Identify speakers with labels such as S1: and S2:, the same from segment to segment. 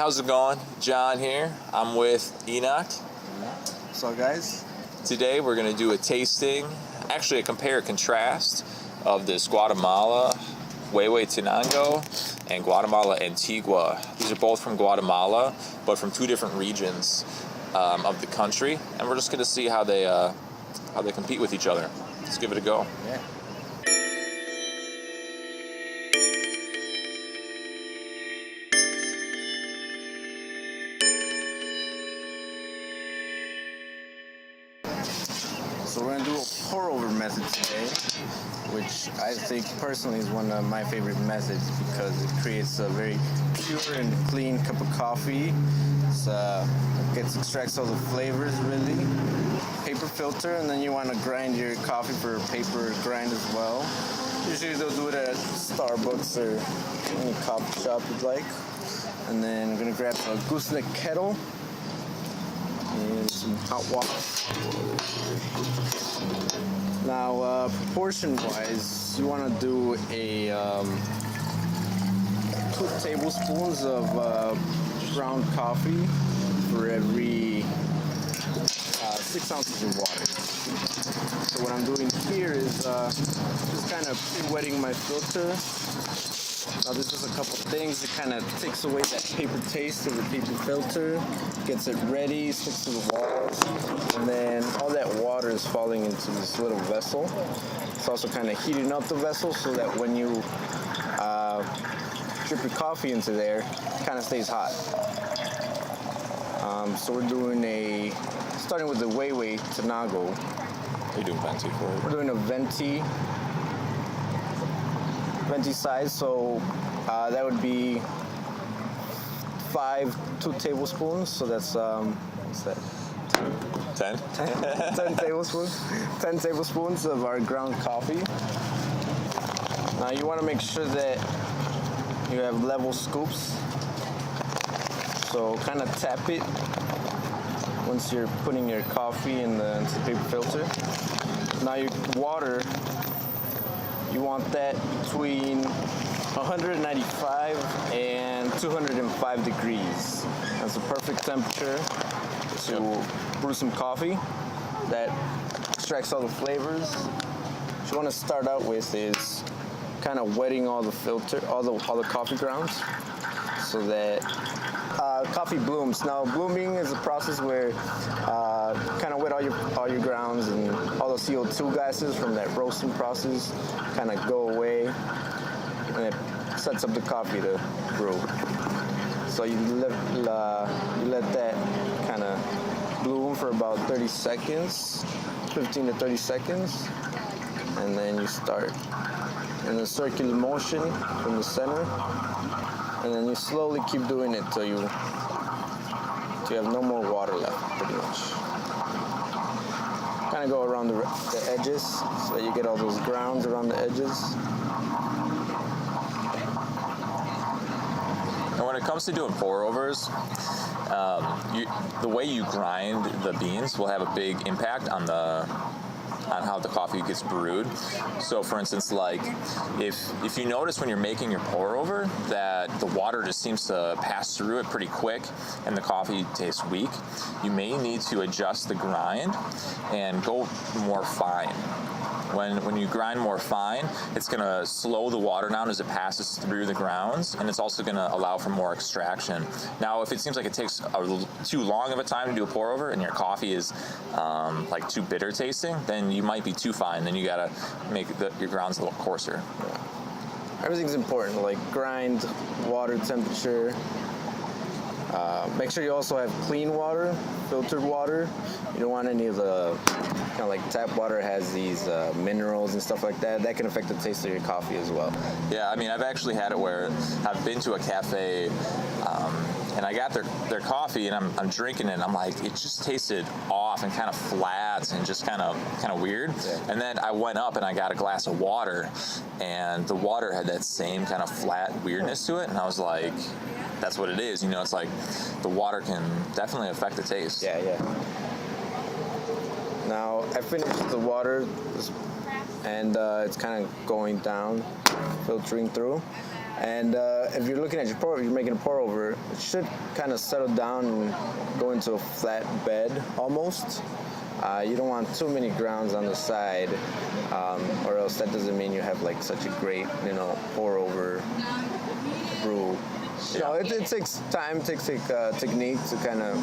S1: how's it going? John here. I'm with Enoc.
S2: What's up, guys?
S1: Today we're going to do a tasting, actually a compare and contrast of this Guatemala Huehuetenango and Guatemala Antigua. These are both from Guatemala, but from two different regions of the country, and we're just going to see how they compete with each other. Let's give it a go.
S2: Yeah. So we're going to do a pour-over method today, which I think personally is one of my favorite methods because it creates a very pure and clean cup of coffee. It extracts all the flavors, really. Paper filter, and then you want to grind your coffee for a paper grind as well. Usually they'll do it at Starbucks or any coffee shop you'd like. And then I'm going to grab a gooseneck kettle and some hot water. Now, proportion-wise, you want to do a 2 tablespoons of ground coffee for every 6 ounces of water. So what I'm doing here is just kind of wetting my filter. Now this is a couple things. It kind of takes away that paper taste of the paper filter, gets it ready, sticks to the walls, and then all that water is falling into this little vessel. It's also kind of heating up the vessel so that when you drip your coffee into there, it kind of stays hot. So we're doing starting with the Huehuetenango.
S1: Are you doing venti for it?
S2: We're doing a venti size, so that would be 2 tablespoons. So that's what's that?
S1: 10?
S2: 10 tablespoons. 10 tablespoons of our ground coffee. Now you want to make sure that you have level scoops. So kind of tap it once you're putting your coffee into the paper filter. Now your water, you want that between 195 and 205 degrees. That's the perfect temperature to brew some coffee that extracts all the flavors. What you want to start out with is kind of wetting all the filter, all the coffee grounds, so that coffee blooms. Now, blooming is a process where kind of wet all your grounds, and all the CO2 gases from that roasting process kind of go away, and it sets up the coffee to brew. So you let that kind of bloom for about 30 seconds, 15 to 30 seconds, and then you start in a circular motion from the center. And then you slowly keep doing it till you have no more water left, pretty much. Kind of go around the edges so that you get all those grounds around the edges.
S1: And when it comes to doing pour-overs, the way you grind the beans will have a big impact on how the coffee gets brewed. So for instance, like if you notice when you're making your pour over that the water just seems to pass through it pretty quick and the coffee tastes weak, you may need to adjust the grind and go more fine. When you grind more fine, it's going to slow the water down as it passes through the grounds, and it's also going to allow for more extraction. Now, if it seems like it takes too long of a time to do a pour over and your coffee is like too bitter tasting, then you might be too fine. Then you got to make your grounds a little coarser.
S2: Yeah. Everything's important, like grind, water temperature. Make sure you also have clean water, filtered water. You don't want any of the kind of like tap water has these minerals and stuff like that. That can affect the taste of your coffee as well.
S1: Yeah, I mean, I've actually had it where I've been to a cafe and I got their coffee and I'm drinking it and I'm like, it just tasted off and kind of flat and just kind of weird. Yeah. And then I went up and I got a glass of water and the water had that same kind of flat weirdness to it, and I was like, that's what it is. You know, it's like the water can definitely affect the taste.
S2: Yeah. Now, I finished the water and it's kind of going down, filtering through. And if you're looking at your pour, if you're making a pour over, it should kind of settle down and go into a flat bed almost. You don't want too many grounds on the side, or else that doesn't mean you have like such a great, pour over brew. It takes time, takes technique to kind of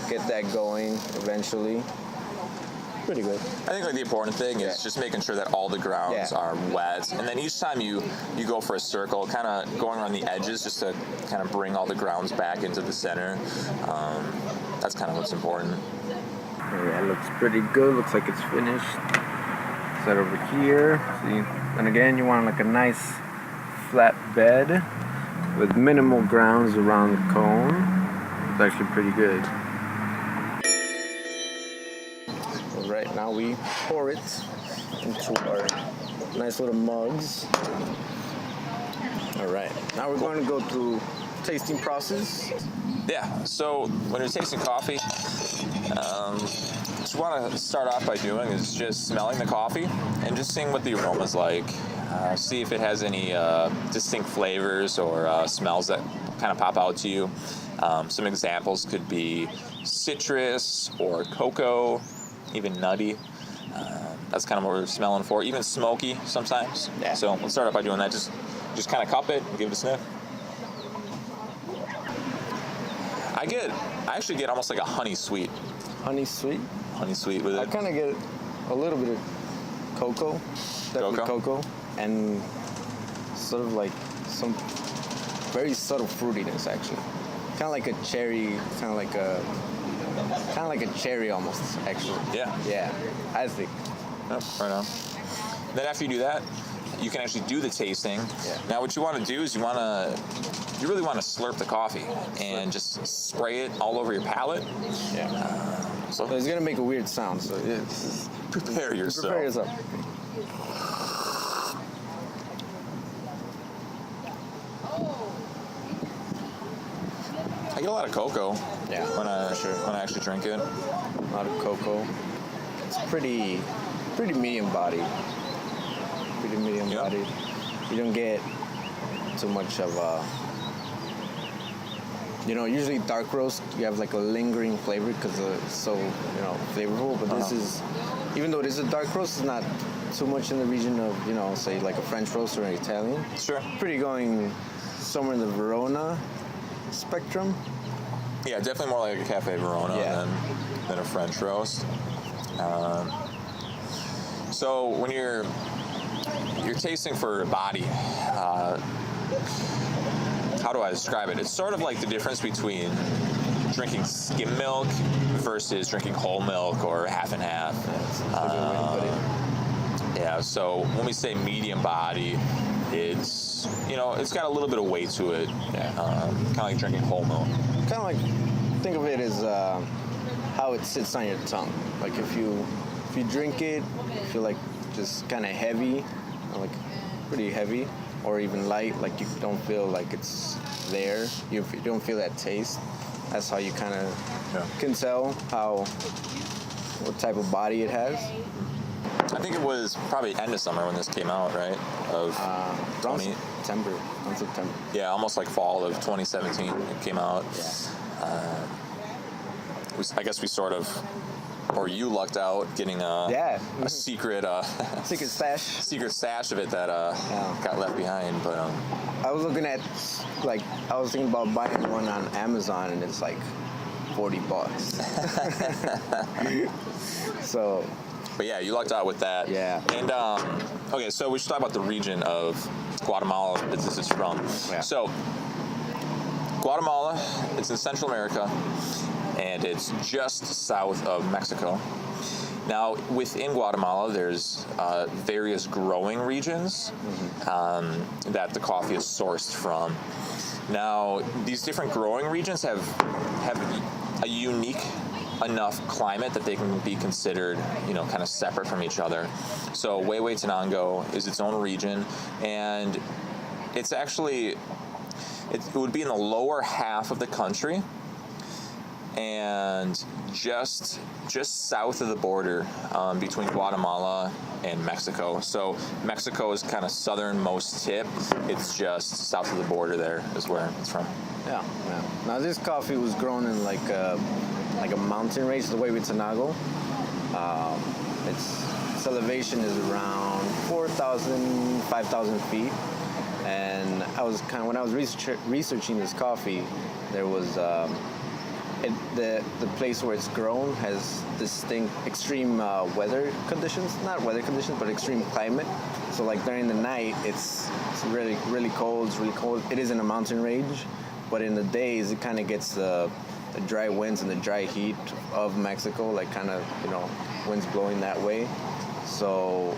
S2: get that going eventually. Pretty good.
S1: I think like the important thing is just making sure that all the grounds are wet, and then each time you go for a circle, kind of going around the edges just to kind of bring all the grounds back into the center. That's kind of what's important.
S2: Yeah, it looks pretty good. Looks like it's finished. Set over here. See, and again, you want like a nice flat bed with minimal grounds around the cone. It's actually pretty good. Right now we pour it into our nice little mugs. All right, now we're going to go through tasting process.
S1: Yeah, so when you're tasting coffee, what you want to start off by doing is just smelling the coffee and just seeing what the aroma's like. See if it has any distinct flavors or smells that kind of pop out to you. Some examples could be citrus or cocoa, even nutty. That's kind of what we're smelling for. Even smoky sometimes. Yeah. So let's start off by doing that. Just kind of cup it and give it a sniff. I actually get almost like a honey sweet.
S2: Honey sweet?
S1: Honey sweet with it.
S2: I kind of get a little bit of cocoa. Definitely cocoa. And sort of like some very subtle fruitiness actually. Kind of like a cherry, kind of like a cherry almost, actually.
S1: Yeah.
S2: Yeah, I think.
S1: Yep, right on. Then after you do that, you can actually do the tasting. Yeah. Now what you want to do is you really want to slurp the coffee and just spray it all over your palate.
S2: Yeah.
S1: So
S2: it's going to make a weird sound, so
S1: prepare yourself.
S2: Prepare yourself.
S1: I get a lot of cocoa.
S2: Yeah,
S1: when I actually drink it.
S2: A lot of cocoa. It's pretty medium bodied. Pretty medium bodied. You don't get too much of usually dark roast, you have like a lingering flavor because it's so, flavorful. But this is, even though it is a dark roast, it's not too much in the region of, say like a French roast or an Italian.
S1: Sure.
S2: Pretty going somewhere in the Verona spectrum.
S1: Yeah, definitely more like a Cafe Verona than a French roast. So when you're tasting for body, how do I describe it? It's sort of like the difference between drinking skim milk versus drinking whole milk or half and half. Yeah, so when we say medium body, it's got a little bit of weight to it. Yeah. Kind of like drinking whole milk.
S2: Kind of like, think of it as how it sits on your tongue. Like if you drink it, you feel like just kind of heavy, like pretty heavy, or even light, like you don't feel like it's there. You don't feel that taste. That's how you kind of can tell what type of body it has.
S1: I think it was probably end of summer when this came out, right?
S2: Around September.
S1: Yeah, almost like fall of 2017 it came out.
S2: Yeah.
S1: I guess we sort of, or you lucked out getting a secret stash of it that got left behind. But
S2: I was looking at, I was thinking about buying one on Amazon, and it's like $40. So.
S1: But yeah, you lucked out with that.
S2: Yeah.
S1: And okay, so we should talk about the region of Guatemala that this is from. Yeah. So Guatemala, it's in Central America, and it's just south of Mexico. Now, within Guatemala, there's various growing regions that the coffee is sourced from. Now, these different growing regions have a unique enough climate that they can be considered, kind of separate from each other. So Huehuetenango is its own region, and it's actually, it would be in the lower half of the country, and just south of the border between Guatemala and Mexico. So Mexico is kind of southernmost tip. It's just south of the border there is where it's from.
S2: Yeah. Now this coffee was grown in like a mountain range, the Huehuetenango. Its elevation is around 4,000, 5,000 feet. And when I was researching this coffee, there was the place where it's grown has distinct extreme weather conditions, not weather conditions, but extreme climate. So like during the night, it's really, really cold. It's really cold. It is in a mountain range, but in the days, it kind of gets the dry winds and the dry heat of Mexico, like kind of, winds blowing that way. So,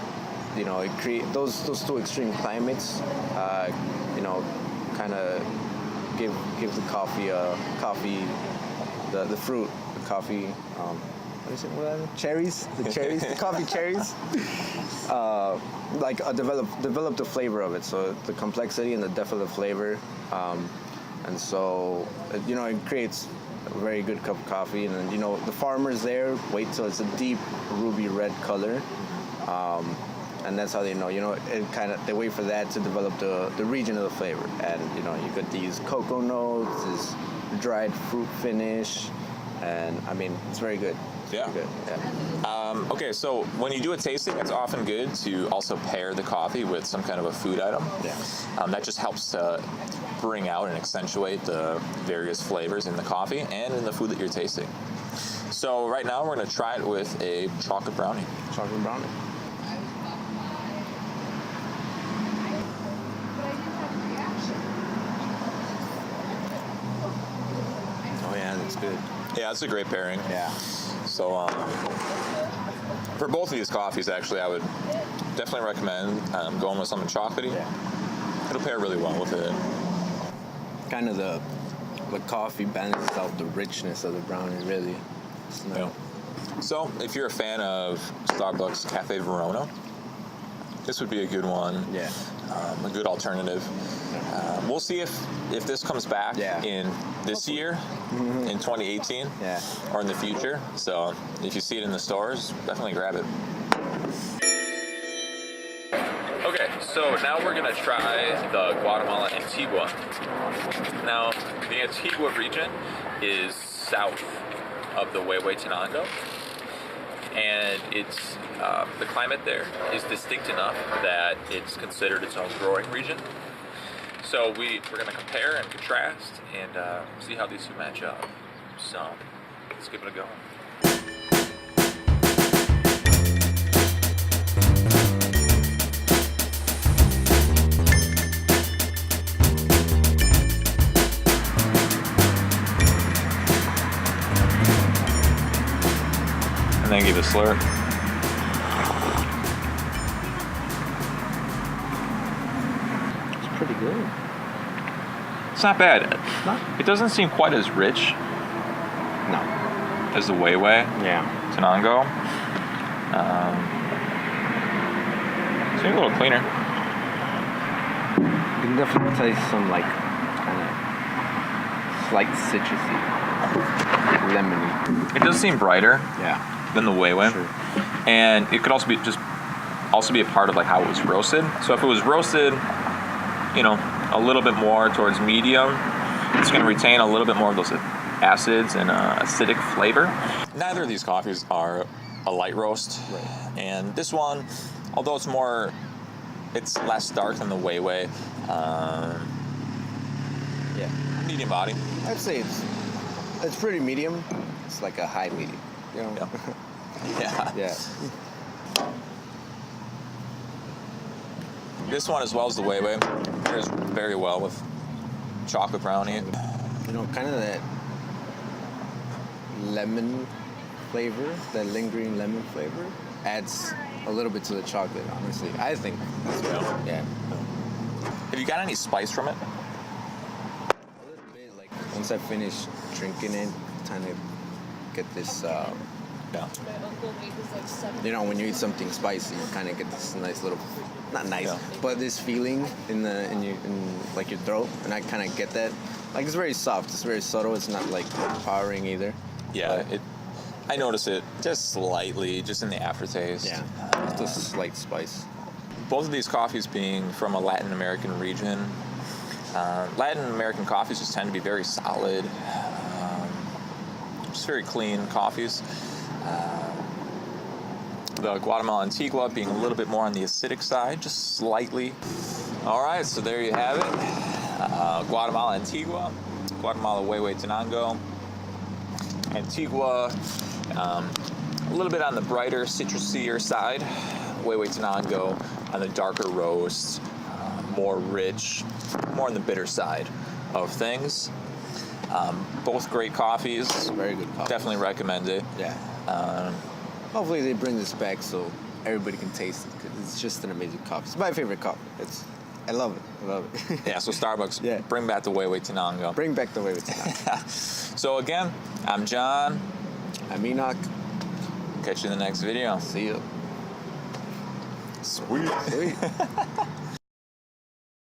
S2: it create those two extreme climates, kind of give the coffee the fruit, the coffee, what is it? What cherries? The cherries, the coffee cherries. Develop the flavor of it. So the complexity and the depth of the flavor, and so it creates a very good cup of coffee. And the farmers there wait till it's a deep ruby red color. And that's how they know, they wait for that to develop the region of the flavor. And, you get these cocoa notes, this dried fruit finish, and, it's very good.
S1: Yeah.
S2: Very good. Yeah.
S1: Okay, so when you do a tasting, it's often good to also pair the coffee with some kind of a food item.
S2: Yeah.
S1: That just helps to bring out and accentuate the various flavors in the coffee and in the food that you're tasting. So right now we're going to try it with a chocolate brownie.
S2: Chocolate brownie. That's good.
S1: Yeah, it's a great pairing.
S2: Yeah.
S1: So for both of these coffees, actually, I would definitely recommend going with something chocolatey.
S2: Yeah.
S1: It'll pair really well with it.
S2: Kind of the coffee balances out the richness of the brownie, really.
S1: Yeah. So if you're a fan of Starbucks Cafe Verona, this would be a good one.
S2: Yeah.
S1: A good alternative. We'll see if this comes back in this year, in 2018, or in the future. So if you see it in the stores, definitely grab it. Okay, so now we're going to try the Guatemala Antigua. Now, the Antigua region is south of the Huehuetenango, and it's the climate there is distinct enough that it's considered its own growing region. So we're going to compare and contrast and see how these two match up. So let's give it a go. And then give it a slurp.
S2: Pretty good.
S1: It's not bad. It doesn't seem quite as rich as the Huehuetenango. It's a little cleaner.
S2: You can definitely taste some kind of slight citrusy, lemony.
S1: It does seem brighter than the Huehue.
S2: Sure.
S1: And it could also be a part of how it was roasted. So if it was roasted, a little bit more towards medium, it's going to retain a little bit more of those acids and acidic flavor. Neither of these coffees are a light roast.
S2: Right.
S1: And this one, although it's less dark than the Huehue, medium body.
S2: I'd say it's pretty medium. It's like a high medium,
S1: Yeah.
S2: Yeah.
S1: This one, as well as the Huehue, pairs very well with chocolate brownie.
S2: Kind of that lemon flavor, that lingering lemon flavor, adds a little bit to the chocolate, honestly. I think as well. Yeah.
S1: Have you got any spice from it?
S2: A little bit, once I finish drinking it, kind of get this
S1: Yeah.
S2: You know, when you eat something spicy, you kind of get this nice little, not nice,
S1: Yeah.
S2: but this feeling in like your throat, and I kind of get that. Like it's very soft, it's very subtle. It's not like overpowering either.
S1: Yeah,
S2: But,
S1: I notice it just slightly, just in the aftertaste.
S2: yeah, it's just a slight spice.
S1: Both of these coffees being from a Latin American region. Latin American coffees just tend to be very solid, just very clean coffees. The Guatemala Antigua being a little bit more on the acidic side, just slightly. All right, so there you have it. Guatemala Antigua, Guatemala Huehuetenango. Antigua, a little bit on the brighter, citrusier side. Huehuetenango on the darker roast, more rich, more on the bitter side of things. Both great coffees.
S2: Very good coffee.
S1: Definitely recommend it.
S2: Yeah. Hopefully they bring this back so everybody can taste it, because it's just an amazing coffee. It's my favorite coffee. I love it. I love it.
S1: Yeah, so Starbucks,
S2: Yeah.
S1: bring back the Huehuetenango.
S2: Bring back the Huehuetenango.
S1: So again, I'm John.
S2: I'm Enoc.
S1: Catch you in the next video.
S2: See you.
S1: Sweet.
S2: Sweet.